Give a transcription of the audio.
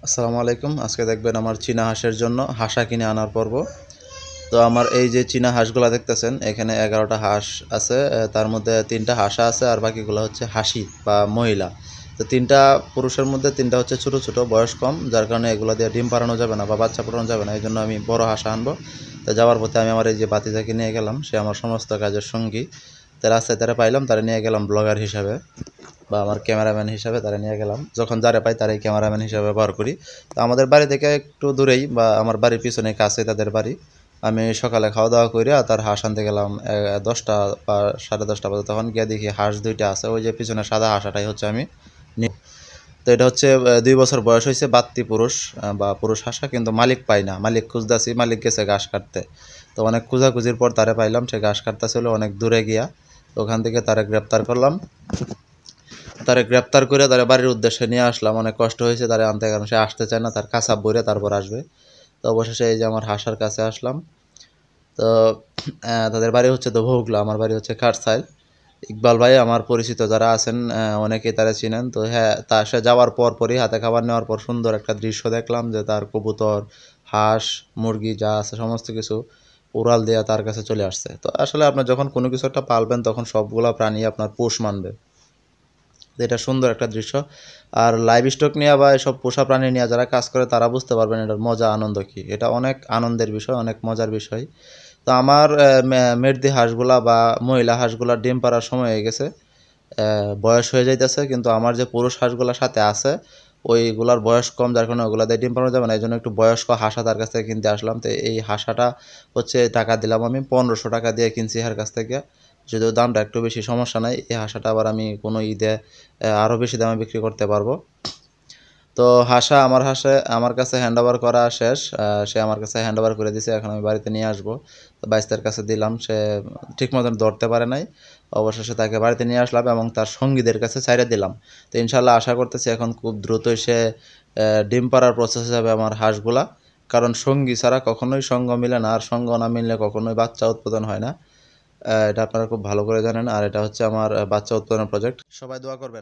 আসসালামু আলাইকুম। আজকে দেখবেন আমার চীনা হাঁসের জন্য হাঁসা কিনে আনার পর্ব। তো আমার এই যে চীনা হাঁসগুলা দেখতেছেন, এখানে 11টা হাঁস আছে। তার মধ্যে 3টা হাঁসা আছে আর বাকিগুলো হচ্ছে হাসি বা মহিলা। তো 3টা পুরুষের মধ্যে 3টা হচ্ছে ছোট ছোট, বয়স কম, যার কারণে এগুলো দিয়ে ডিম পাড়ানো যাবে না বা বাচ্চা ফোটানো যাবে না। এই জন্য আমি বড় হাঁসা আনবো। তো যাওয়ার পথে আমি আমার এই যে বাতিজাকে নিয়ে গেলাম, সে আমার সমস্ত কাজের সঙ্গী। তো রাস্তায় তারা পাইলাম, তারা নিয়ে গেলাম ব্লগার হিসাবে বা আমার ক্যামেরাম্যান হিসাবে তারা নিয়ে গেলাম। যখন যারা পাই তারাই ক্যামেরাম্যান হিসাবে ব্যবহার করি। তো আমাদের বাড়ি থেকে একটু দূরেই বা আমার বাড়ির পিছনে কাছে তাদের বাড়ি। আমি সকালে খাওয়া দাওয়া করে তার হাঁস আনতে গেলাম 10টা বা 10:30 বাজে। তখন গিয়ে দেখি হাঁস 2টা আছে, ওই যে পিছনে সাদা হাঁসাটাই হচ্ছে আমি। তো এটা হচ্ছে 2 বছর বয়স হয়েছে, বাত্তি পুরুষ বা পুরুষ হাঁসা, কিন্তু মালিক পাই না। মালিক খুঁজতেছি, মালিক গেছে ঘাস কাটতে। তো অনেক খোঁজাখুঁজির পর তারে পাইলাম, সে ঘাস কাটতেছিল অনেক দূরে গিয়া। ওখান থেকে তারে গ্রেপ্তার করলাম। তারে গ্রেপ্তার করে তারে বাড়ির উদ্দেশ্যে নিয়ে আসলাম। অনেক কষ্ট হয়েছে তারে আনতে, কারণ সে আসতে চায় না, তার কাছা বইরে তারপর আসবে। তো অবশেষে এই যে আমার হাঁসার কাছে আসলাম। তো তাদের বাড়ি হচ্ছে দোভৌগলা, আমার বাড়ি হচ্ছে কারসাইল। ইকবাল ভাই আমার পরিচিত যারা আছেন অনেকেই তারা চিনেন। তো হ্যাঁ, তা সে যাওয়ার পরই হাতে খাবার নেওয়ার পর সুন্দর একটা দৃশ্য দেখলাম যে তার কবুতর, হাঁস, মুরগি যা আছে সমস্ত কিছু উড়াল দেওয়া তার কাছে চলে আসছে। তো আসলে আপনার যখন কোনো কিছু একটা পালবেন তখন সবগুলা প্রাণী আপনার পোষ মানবে। এটা সুন্দর একটা দৃশ্য। আর লাইভ স্টক নিয়ে বা এসব পোষা প্রাণী নিয়ে যারা কাজ করে তারা বুঝতে পারবেন এটার মজা আনন্দ কী। এটা অনেক আনন্দের বিষয়, অনেক মজার বিষয়। তো আমার মেয়েদের হাঁসগুলা বা মহিলা হাঁসগুলা ডিম পাড়ার সময় হয়ে গেছে, বয়স হয়ে যাইতেছে, কিন্তু আমার যে পুরুষ হাঁসগুলার সাথে আছে ওইগুলার বয়স কম, যার কারণে ওগুলা দিয়ে ডিম পাড়ানো যাবে না। এই জন্য একটু বয়স্ক হাঁসা তার কাছ থেকে কিনতে আসলাম। তো এই হাঁসাটা হচ্ছে টাকা দিলাম আমি 1500 টাকা দিয়ে কিনছি এর কাছ থেকে। যদিও দামটা একটু বেশি, সমস্যা নাই। এই হাঁসাটা আবার আমি কোনো ঈদে আরও বেশি দামে বিক্রি করতে পারবো। তো আমার আমার কাছে হ্যান্ড ওভার করা শেষ। সে আমার কাছে হ্যান্ড ওভার করে দিছে, এখন আমি বাড়িতে নিয়ে আসবো। তো বাইস্তার কাছে দিলাম, সে ঠিক মতন ধরতে পারে নাই। অবশেষে তাকে বাড়িতে নিয়ে আসলাম এবং তার সঙ্গীদের কাছে ছাইড়ে দিলাম। তো ইনশাল্লাহ আশা করতেছি এখন খুব দ্রুতই সে ডিম পাড়ার প্রসেসে যাবে আমার হাঁসগুলা। কারণ সঙ্গী ছাড়া কখনোই সঙ্গ মিলে না, আর সঙ্গ না মিললে কখনোই বাচ্চা উৎপাদন হয় না। এটা আপনারা খুব ভালো করে জানেন। আর এটা হচ্ছে আমার বাচ্চা উৎপাদনের প্রজেক্ট। সবাই দোয়া করবেন।